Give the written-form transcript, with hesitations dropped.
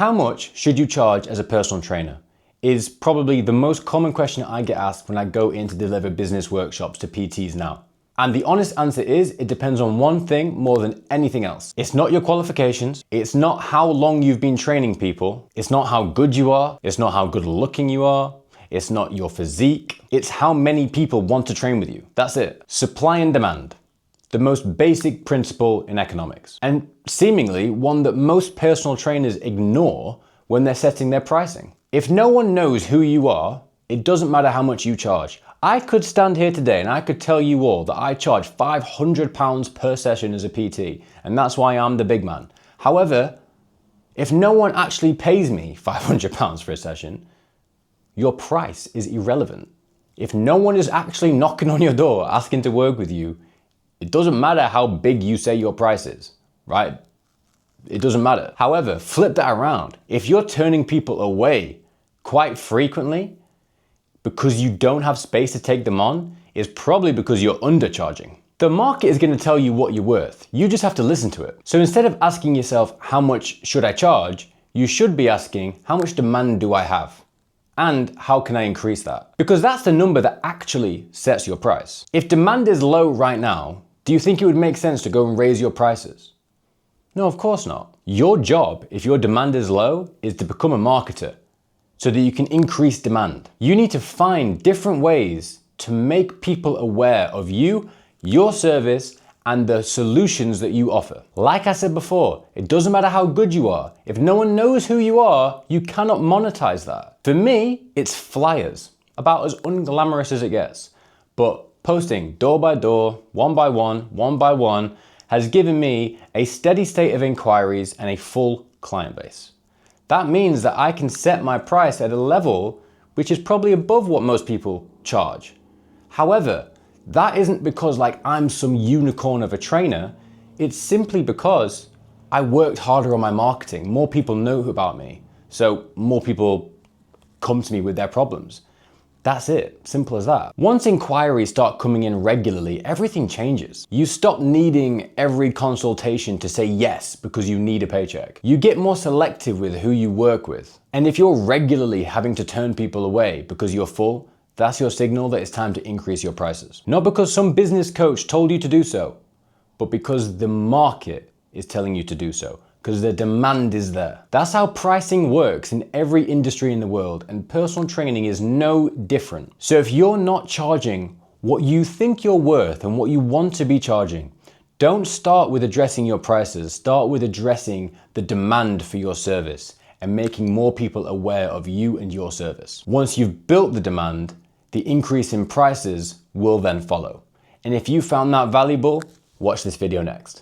How much should you charge as a personal trainer? Is probably the most common question I get asked when I go in to deliver business workshops to PTs now. And the honest answer is, it depends on one thing more than anything else. It's not your qualifications. It's not how long you've been training people. It's not how good you are. It's not how good looking you are. It's not your physique. It's how many people want to train with you. That's it. Supply and demand. The most basic principle in economics, and seemingly one that most personal trainers ignore when they're setting their pricing. If no one knows who you are, it doesn't matter how much you charge. I could stand here today and I could tell you all that I charge £500 per session as a PT, and that's why I'm the big man. However, if no one actually pays me £500 for a session, your price is irrelevant. If no one is actually knocking on your door asking to work with you, it doesn't matter how big you say your price is, right? It doesn't matter. However, flip that around. If you're turning people away quite frequently because you don't have space to take them on, it's probably because you're undercharging. The market is going to tell you what you're worth. You just have to listen to it. So instead of asking yourself, how much should I charge? You should be asking, how much demand do I have? And how can I increase that? Because that's the number that actually sets your price. If demand is low right now, do you think it would make sense to go and raise your prices? No, of course not. Your job, if your demand is low, is to become a marketer so that you can increase demand. You need to find different ways to make people aware of you, your service, and the solutions that you offer. Like I said before, it doesn't matter how good you are. If no one knows who you are, you cannot monetize that. For me, it's flyers, about as unglamorous as it gets. But posting door by door, one by one, has given me a steady state of inquiries and a full client base. That means that I can set my price at a level which is probably above what most people charge. However, that isn't because I'm some unicorn of a trainer. It's simply because I worked harder on my marketing. More people know about me, so more people come to me with their problems. That's it, simple as that. Once inquiries start coming in regularly, everything changes. You stop needing every consultation to say yes because you need a paycheck. You get more selective with who you work with. And if you're regularly having to turn people away because you're full, that's your signal that it's time to increase your prices. Not because some business coach told you to do so, but because the market is telling you to do so. Because the demand is there. That's how pricing works in every industry in the world, and personal training is no different. So if you're not charging what you think you're worth and what you want to be charging, don't start with addressing your prices. Start with addressing the demand for your service and making more people aware of you and your service. Once you've built the demand, the increase in prices will then follow. And if you found that valuable, watch this video next.